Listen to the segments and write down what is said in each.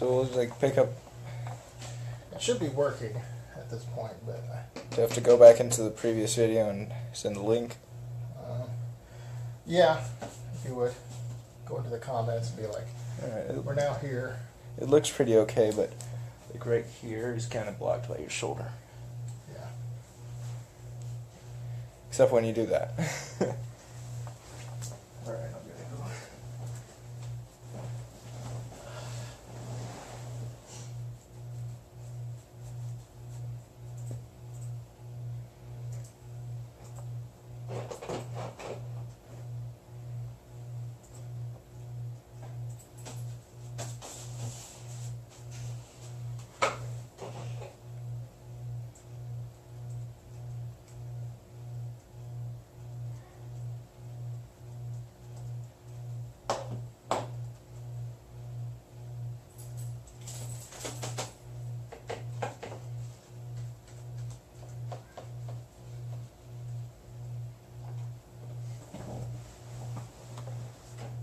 So we'll like pick up. It should be working at this point, but Do you have to go back into the previous video and send the link? yeah, if you would go into the comments and be like, Alright, we're now here. it looks pretty okay, but like right here is kind of blocked by your shoulder. Yeah. Except when you do that. Alright, I'm gonna go.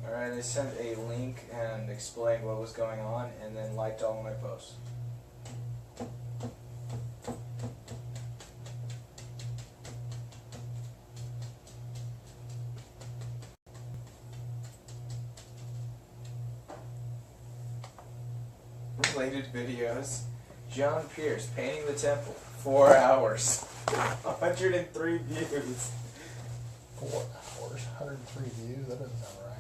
Alright, I sent a link and explained what was going on and then liked all of my posts. Related videos. John Pierce painting the temple. 4 hours. 103 views. 4 hours, 103 views. That doesn't sound right.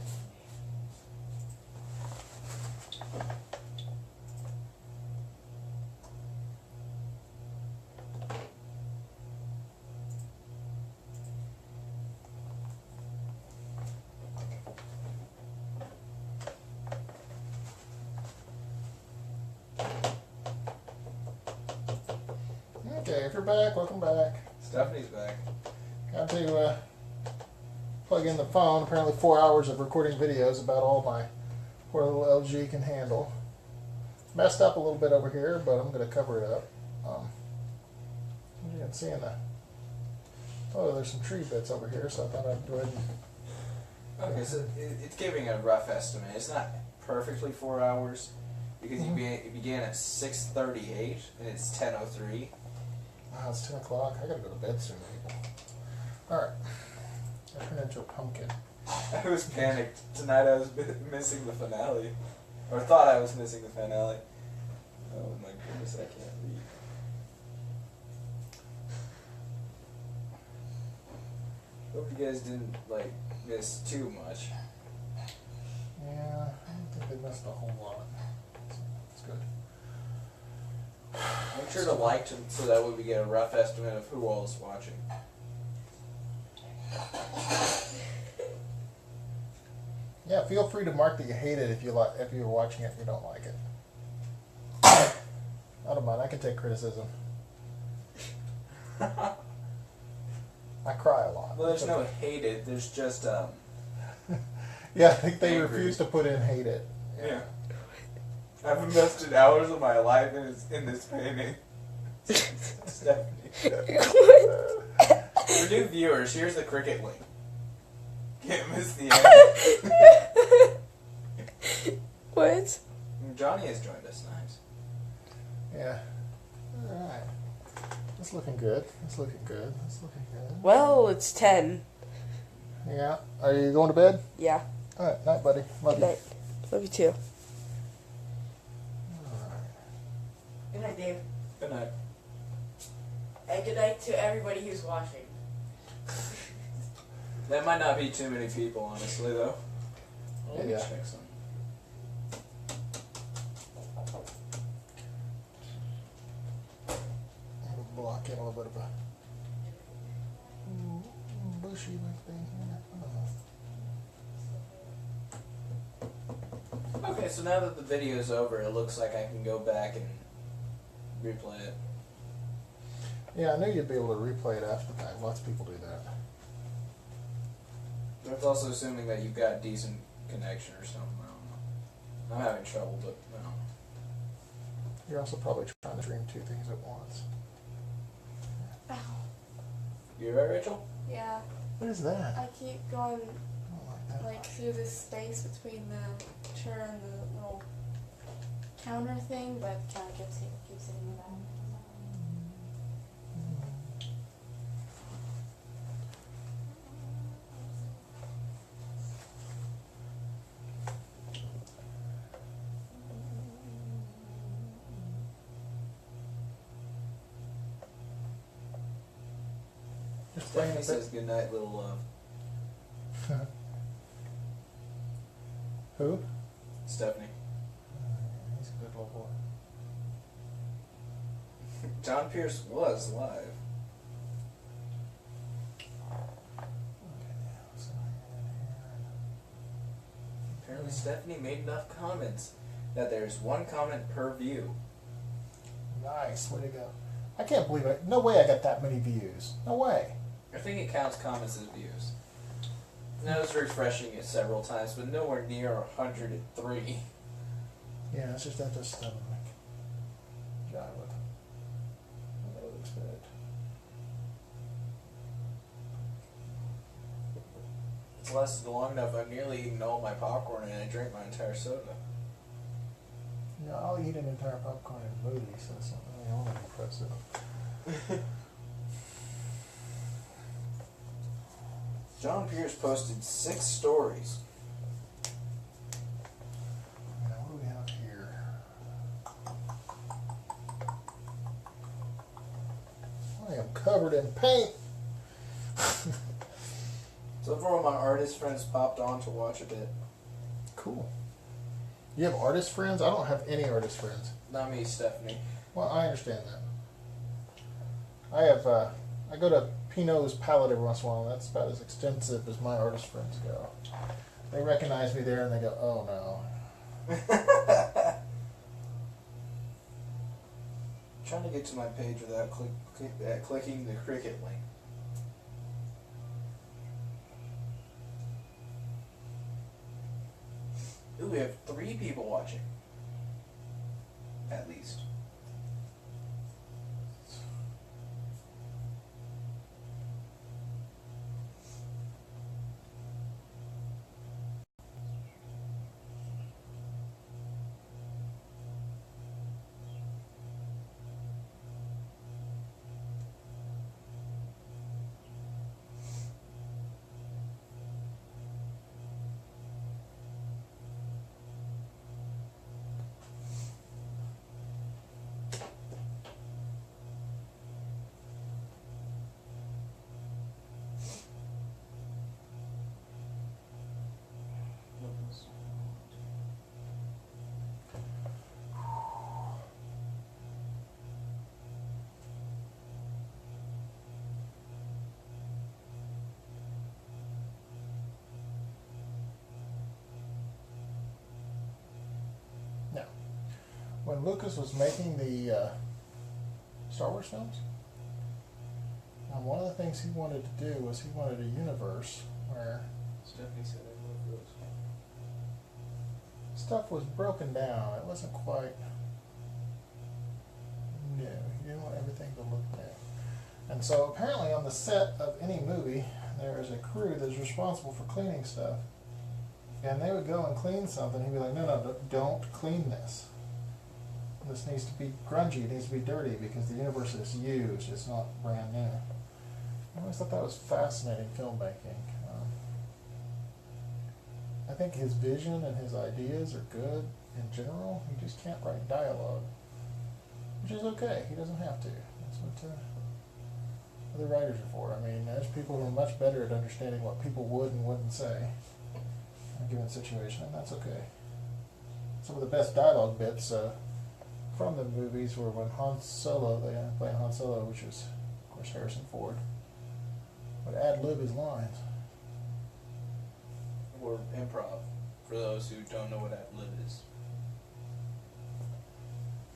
Okay, if you're back, welcome back. Stephanie's back. Got to plug in the phone. Apparently 4 hours of recording videos about all my poor little LG can handle. Messed up a little bit over here, but I'm going to cover it up. You can see in the... Oh, there's some tree bits over here, so I thought I'd go ahead and... Okay, so it's giving a rough estimate. It's not perfectly 4 hours because it began at 6:38 and it's 10:03. Wow, it's 10 o'clock. I gotta go to bed soon, people. Alright. I turned into a pumpkin. I was panicked. Tonight I was missing the finale. Or thought I was missing the finale. Oh my goodness, I can't read. Hope you guys didn't, like, miss too much. Yeah, I don't think they missed a whole lot. It's good. Make sure to like so that way we get a rough estimate of who all is watching. Yeah, feel free to mark that you hate it if you're watching it and you don't like it. I don't mind. I can take criticism. I cry a lot. Well, there's no hate it. There's just Yeah, I think they angry. refuse to put in hate it. Yeah. I've invested hours of my life in this painting. Stephanie. For new viewers, here's the cricket link. Can't miss the end. What? Johnny has joined us. Nice. Yeah. Alright. It's looking good. It's looking good. It's looking good. Well, it's 10. Yeah. Are you going to bed? Yeah. Alright. Night, buddy. Love Good you. night. Love you too. Alright. Good night, Dave. Good night. And good night to everybody who's watching. That might not be too many people, honestly, though. Let me Yeah. check some. I'll block in a little bit of a bushy like thing here. Okay, so now that the video's over, it looks like I can go back and replay it. Yeah, I knew you'd be able to replay it after the fact. Lots of people do that. That's also assuming that you've got decent connection or something. I don't know. I'm having trouble, but I don't know. You're also probably trying to stream two things at once. You right, Rachel? Yeah, What is that? I keep going I don't like that. like through this space between the chair and the little counter thing, but the counter keeps hitting me back. Just playing Stephanie a bit. says goodnight, little love. Who? Stephanie. He's a good little boy. John Pierce was live. Apparently Stephanie made enough comments that there's one comment per view. Nice, way to go. I can't believe it. No way I got that many views. No way. I think it counts comments as views. And I was refreshing it several times, but nowhere near 103. Yeah, it's just that just doesn't make jive with what I would expect. It's lasted long enough. I've nearly eaten all my popcorn and I drank my entire soda. You know, I'll eat an entire popcorn in a movie, so it's not really all that impressive. John Pierce posted 6 stories. Now, what do we have here? I am covered in paint. Several of my artist friends popped on to watch a bit. Cool. You have artist friends? I don't have any artist friends. Not me, Stephanie. Well, I understand that. I have, I go to Pinot's Palette every once in a while, and that's about as extensive as my artist friends go. They recognize me there and they go, oh no. Trying to get to my page without clicking the cricket link. Ooh, we have 3 people watching. At least. Now, when Lucas was making the Star Wars films, one of the things he wanted to do was he wanted a universe where Stephanie said I love those. stuff was broken down. It wasn't quite new. You didn't want everything to look new. And so apparently on the set of any movie, there is a crew that's responsible for cleaning stuff. And they would go and clean something. He'd be like, no, don't clean this. This needs to be grungy. It needs to be dirty because the universe is used. It's not brand new. I always thought that was fascinating filmmaking. I think his vision and his ideas are good in general. He just can't write dialogue, which is okay. He doesn't have to. That's what other writers are for. I mean, there's people who are much better at understanding what people would and wouldn't say in a given situation, and that's okay. Some of the best dialogue bits from the movies were when Han Solo, they played Han Solo, which is, of course, Harrison Ford, would ad-lib his lines. Or improv, for those who don't know what ad-lib is.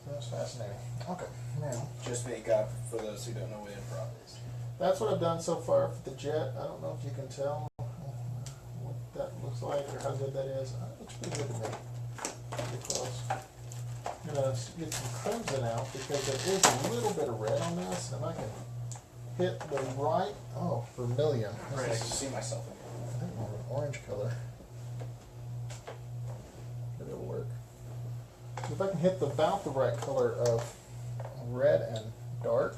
So that's fascinating. Okay, now, Just make up for those who don't know what improv is. that's what I've done so far for the jet. I don't know if you can tell what that looks like or how good that is. It looks pretty good to me. Pretty close. I'm going to get some crimson out because there is a little bit of red on this, and I can hit the right, vermilion. Right, I This can is, see myself in I think, more of an orange color. Maybe it'll work. If I can hit about the right color of red and dark,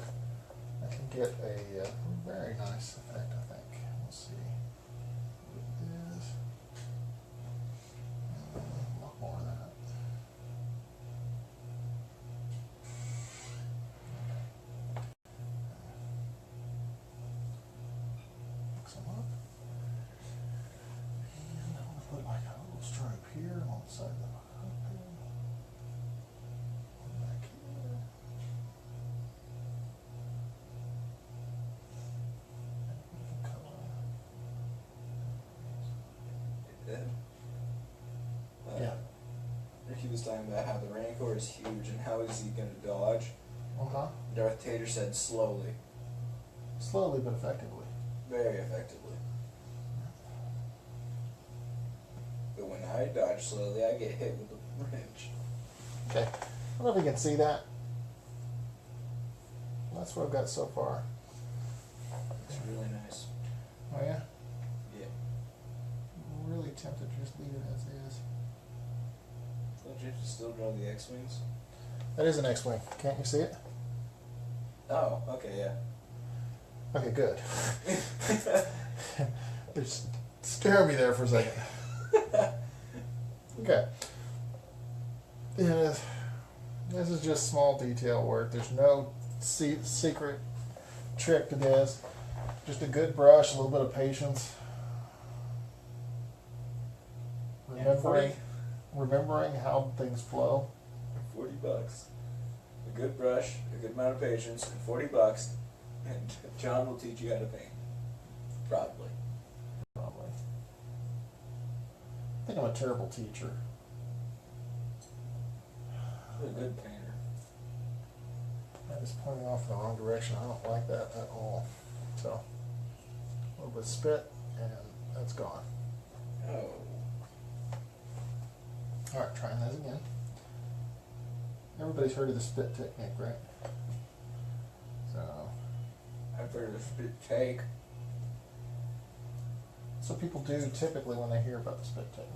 I can get a very nice effect, I think. We'll see what it is. A lot more of that. Mix them up. And I'm going to put like a little stripe here on the side of the hook here. One back here. Yeah. Ricky was talking about how the Rancor is huge and how is he going to dodge. Uh-huh. Darth Tater said slowly. Slowly but effectively. Very effectively. But when I dodge slowly, I get hit with a wrench. Okay. I don't know if you can see that. That's what I've got so far. It's really nice. Oh yeah? Yeah. I'm really tempted to just leave it as is. Don't you have to still draw the X-Wings? That is an X-Wing. Can't you see it? Oh, okay, yeah. Okay, good. Just scare me there for a second. Okay. Yeah, this is just small detail work. There's no secret trick to this. Just a good brush, a little bit of patience. Remembering how things flow. $40. A good brush, a good amount of patience, and $40, and John will teach you how to paint. Probably. Probably. I think I'm a terrible teacher. You're a good painter. That is pointing off in the wrong direction. I don't like that at all. So, a little bit of spit, and that's gone. Oh. Alright, trying those again. Everybody's heard of the spit technique, right? So, I've heard of spit take. that's what people do typically when they hear about the spit technique.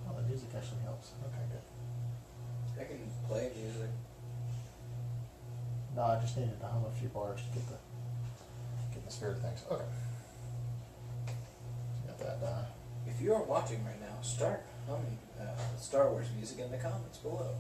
Oh, the music actually helps. Okay, good. I can play music. No, I just needed to hum a few bars to get the spirit of things. Okay. Got that done. If you are watching right now, start humming Star Wars music in the comments below.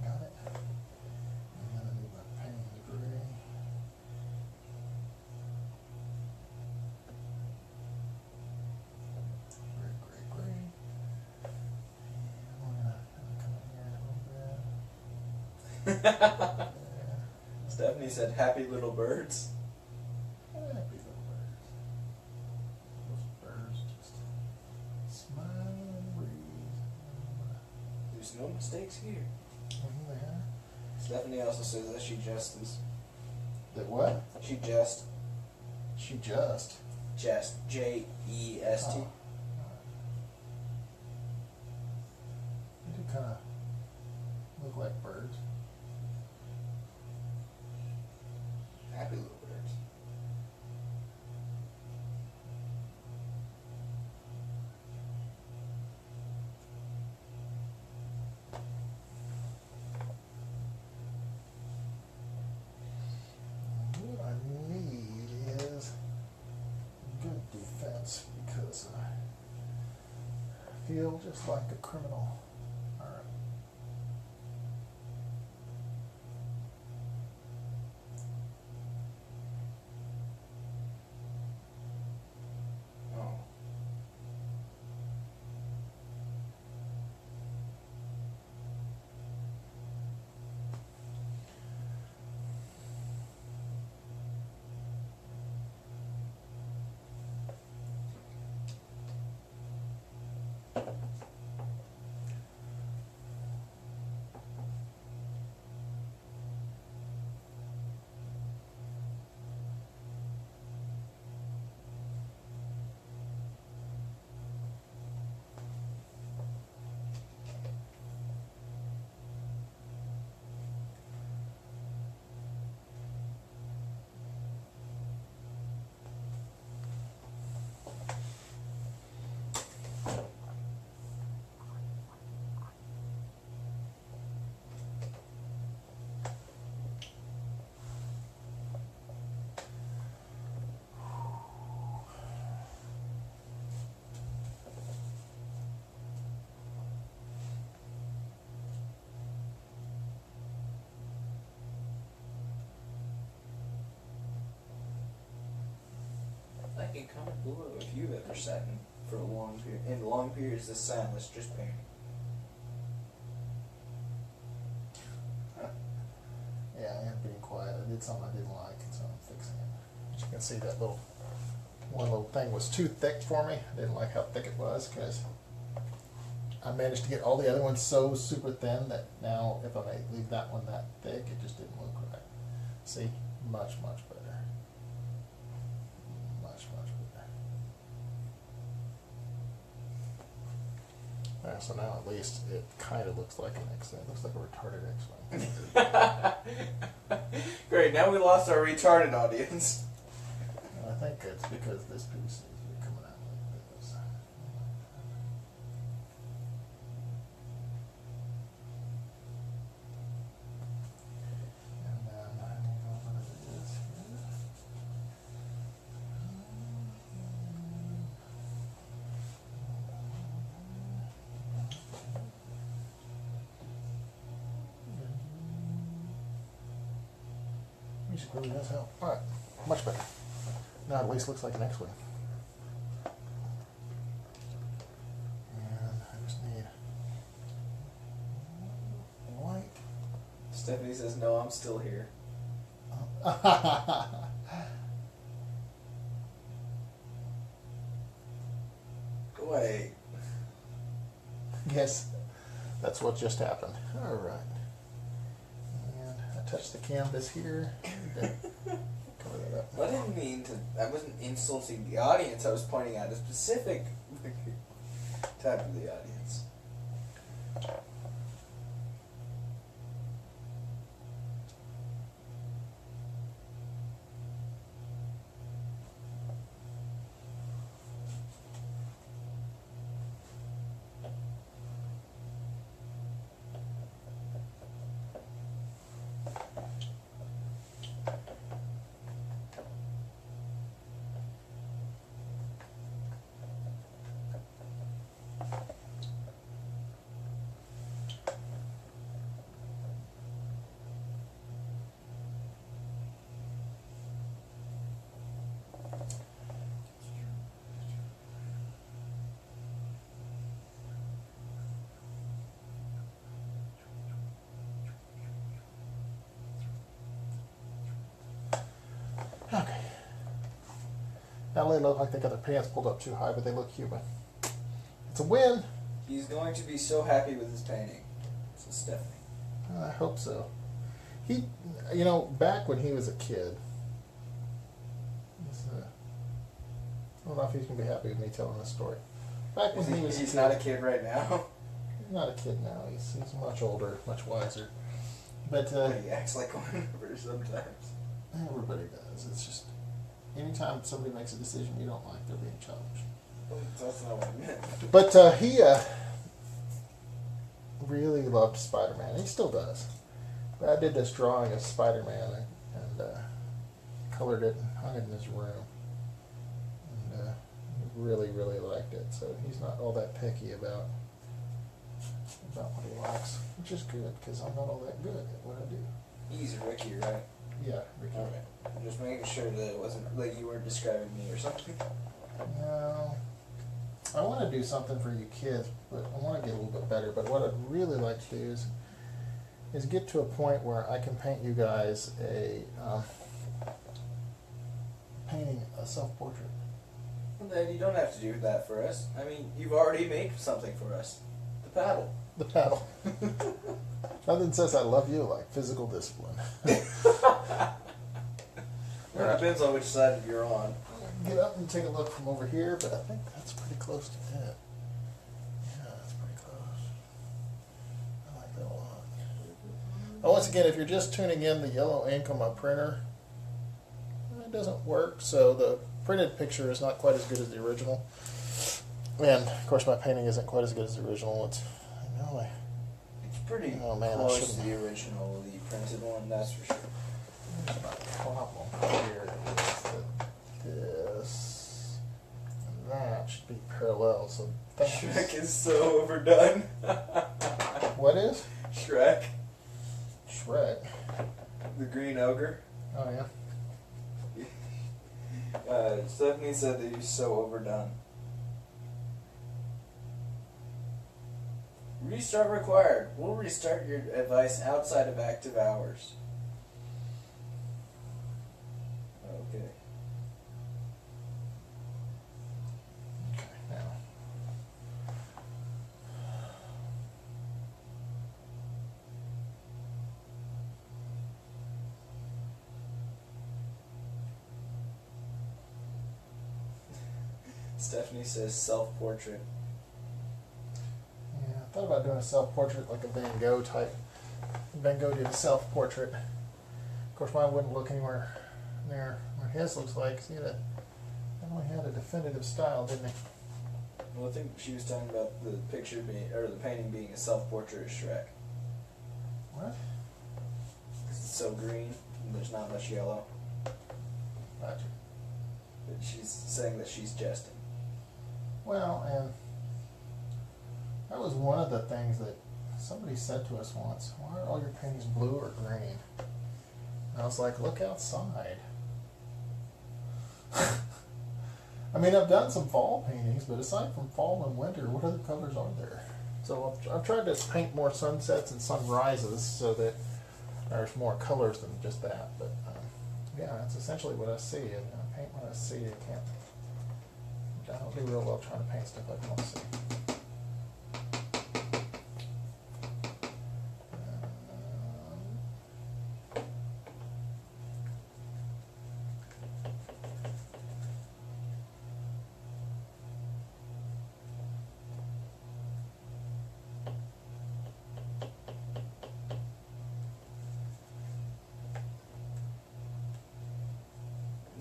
Got it. And then I need my paint in the gray. Gray. And we're gonna come in here a little bit. Stephanie said, "Happy little birds." Happy little birds. Those birds just smiling in the breeze. There's no mistakes here. There. Stephanie also says that she jested. That what? She jest. She just. Jest. J-E-S-T. Oh. They do kind of look like birds. Happy little birds. What I need is good defense because I feel just like a criminal. Alright. Oh. Hey, comment below if you've ever sat for a long period, in long periods of silence, just painting. Yeah, I am being quiet. I did something I didn't like, so I'm fixing it. As you can see, that one little thing was too thick for me. I didn't like how thick it was because I managed to get all the other ones so super thin that now if I leave that one that thick, it just didn't look right. See? Much, much better. Much, much better. Alright, so now at least it kind of looks like an X-Wing. It looks like a retarded X-Wing. Great, now we lost our retarded audience. I think it's because this piece is coming out like this. And then I don't know what it is here. Music really does help. Alright, much better. Now at least looks like an X-Wing. And I just need white. Stephanie says, no, I'm still here. Wait. Yes, that's what just happened. All right. And I touched the canvas here. Cover that up. I didn't mean to. I wasn't insulting the audience. I was pointing out a specific type of the audience. Okay. Now they look like they got their pants pulled up too high, but they look human. It's a win. He's going to be so happy with his painting. So Stephanie. I hope so. He, you know, back when he was a kid, I don't know if he's going to be happy with me telling this story. Back when he was He's not a kid right now. He's not a kid now. He's much older, much wiser. But He acts like one sometimes. everybody does. It's just anytime somebody makes a decision you don't like, they're being childish. That's not what I meant. But he really loved Spider-Man. He still does. But I did this drawing of Spider-Man and colored it and hung it in his room. And he really, really liked it. So he's not all that picky about what he likes, which is good because I'm not all that good at what I do. He's Ricky, right? Yeah, Ricky. Okay. I'm just making sure that it wasn't like you weren't describing me or something. No. I want to do something for you kids, but I want to get a little bit better. But what I'd really like to do is get to a point where I can paint you guys a painting a self-portrait. Well, then you don't have to do that for us. I mean, you've already made something for us. The paddle. The paddle. Nothing says I love you like physical discipline. Well, it depends on which side you're on. Get up and take a look from over here, but I think that's pretty close to it. Yeah, that's pretty close. I like that a lot. Now, once again, if you're just tuning in, the yellow ink on my printer, it doesn't work, so the printed picture is not quite as good as the original. And, of course, my painting isn't quite as good as the original. It's Pretty Oh, man, I close to shouldn't- the original, the printed one, that's for sure. Here's my problem here is that this and that should be parallel, so that's... Shrek is so overdone. What is? Shrek, Shrek. the green ogre. Oh, yeah. Stephanie said that you're so overdone. Restart required. We'll restart your device outside of active hours. Okay. Okay, now. Stephanie says self-portrait. Yeah, I thought about doing a self-portrait like a Van Gogh type. Van Gogh did a self-portrait. Of course, mine wouldn't look anywhere near what his looks like. He definitely had a definitive style, didn't he? Well, I think she was talking about the picture being, or the painting being a self-portrait of Shrek. What? 'Cause it's so green and there's not much yellow. Gotcha. But she's saying that she's jesting. Well, and that was one of the things that somebody said to us once. Why are all your paintings blue or green? And I was like, look outside. I mean, I've done some fall paintings, but aside from fall and winter, what other colors are there? So I've tried to paint more sunsets and sunrises so that there's more colors than just that. But yeah, that's essentially what I see. And I paint what I see. I don't do real well trying to paint stuff I don't see.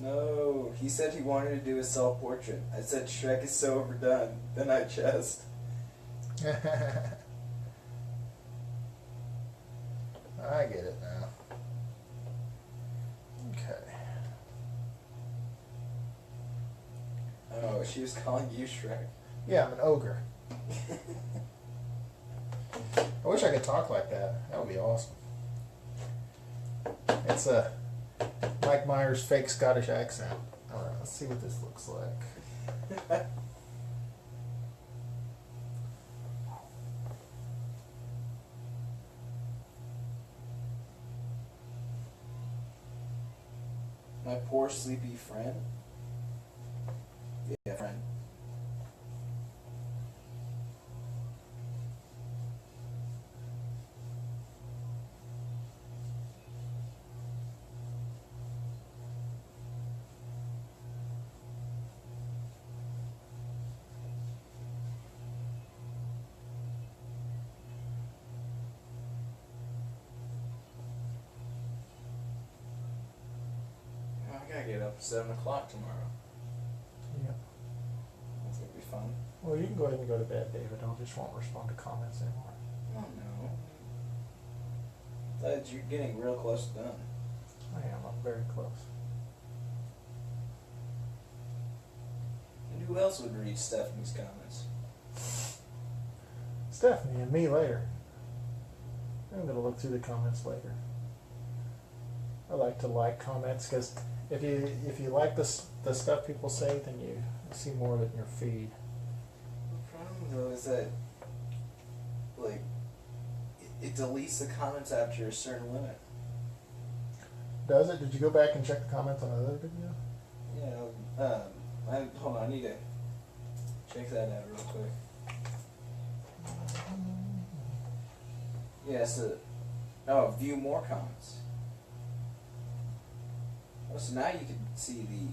No, he said he wanted to do a self-portrait. I said Shrek is so overdone. Then I jest. I get it now. Okay. Oh, she was calling you Shrek. Yeah, I'm an ogre. I wish I could talk like that. That would be awesome. It's a Mike Myers fake Scottish accent. Alright, let's see what this looks like. My poor sleepy friend. Yeah, friend. I gotta get up at 7 o'clock tomorrow. Yeah. That's gonna be fun. Well, you can go ahead and go to bed, David. I just won't respond to comments anymore. Oh no. Thought you're getting real close to done. I am. I'm very close. And who else would read Stephanie's comments? Stephanie and me later. I'm going to look through the comments later. I like to like comments because if you like the stuff people say, then you see more of it in your feed. The problem though is that, like, it deletes the comments after a certain limit. Does it? Did you go back and check the comments on another video? Yeah. Hold on. I need to check that out real quick. Yeah. So, view more comments. Oh, so now you can see the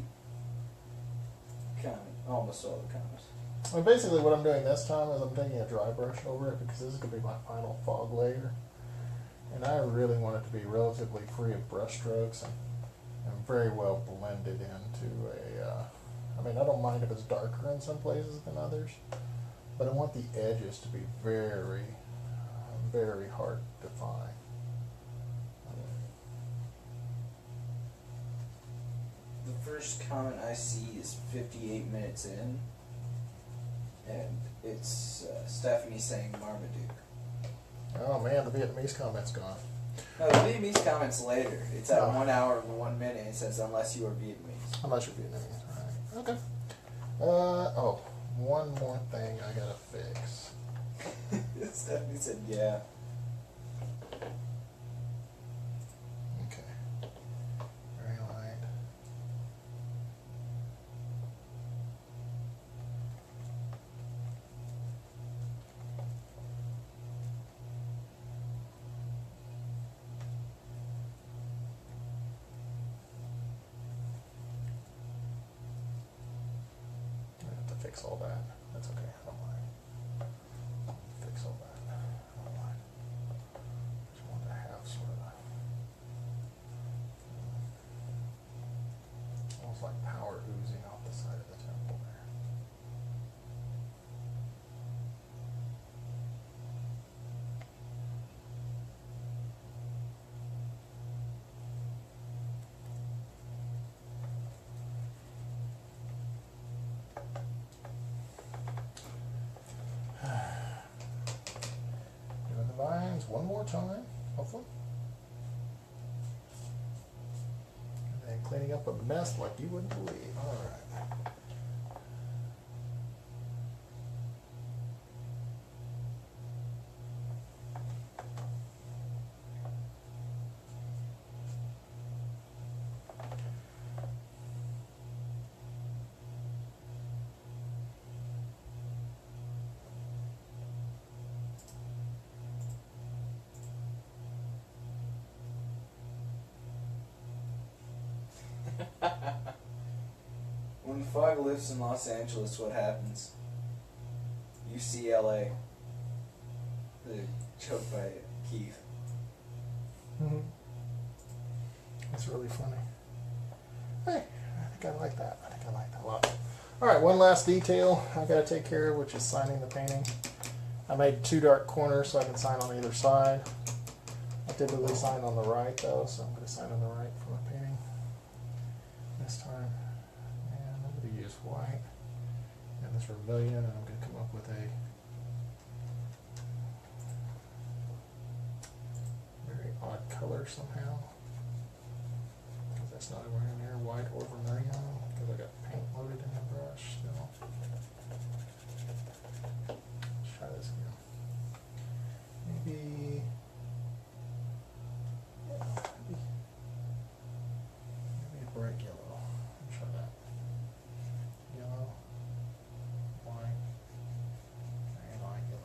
comment, almost all the comments. Well, basically what I'm doing this time is I'm taking a dry brush over it because this is going to be my final fog layer. And I really want it to be relatively free of brush strokes and very well blended into a, I mean, I don't mind if it's darker in some places than others, but I want the edges to be very, very hard to find. The first comment I see is 58 minutes in, and it's Stephanie saying Marmaduke. Oh man, the Vietnamese comment's gone. No, the Vietnamese comments later. It's at Oh. 1 hour and 1 minute. It says unless you are Vietnamese. Unless you're Vietnamese. Alright. Okay. Oh, one more thing I gotta fix. Stephanie said, yeah. Okay. Very light. I have to fix all that. That's okay. I don't mind. Fix all that. I don't mind. Just want to have sort of almost like power oozing off the side of the temple there. Doing the vines one more time, hopefully. And then cleaning up a mess like you wouldn't believe. All right. When the fog lifts in Los Angeles, what happens? UCLA. The joke by Keith. Mm-hmm. That's really funny. Hey, I think I like that. I think I like that a lot. All right, one last detail I got to take care of, which is signing the painting. I made 2 dark corners so I can sign on either side. I typically sign on the right though, so I'm going to sign on the right for my painting this time. And I'm going to use white and this vermilion, and I'm going to come up with a very odd color somehow. Because that's not anywhere in there, white or vermilion, because I got paint loaded in the brush still. Let's try this again. Maybe, yeah, maybe a bright yellow. Let's try that. Yellow, white, very light yellow.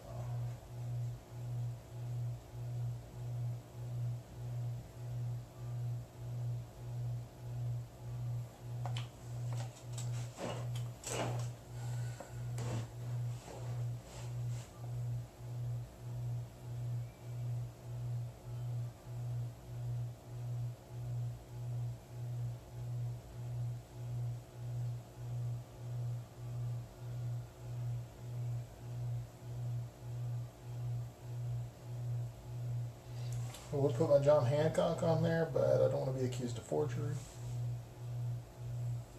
I would put my John Hancock on there, but I don't want to be accused of forgery.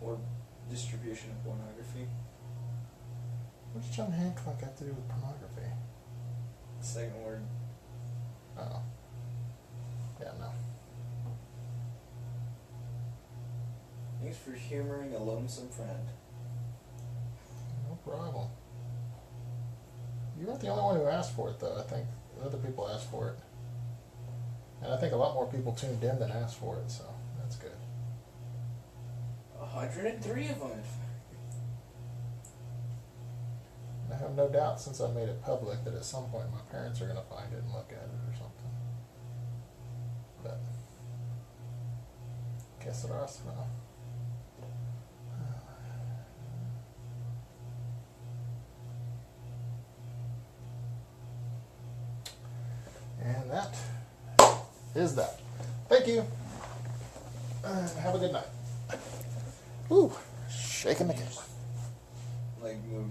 Or distribution of pornography. What does John Hancock have to do with pornography? Second word. Oh. Yeah, no. Thanks for humoring a lonesome friend. No problem. You weren't the only one who asked for it, though. I think other people asked for it. And I think a lot more people tuned in than asked for it, so that's good. 103 of them. I have no doubt, since I made it public, that at some point my parents are going to find it and look at it or something. But, que sera, sera. And that is that. Thank you. Have a good night. Ooh, shaking the camera. Like, move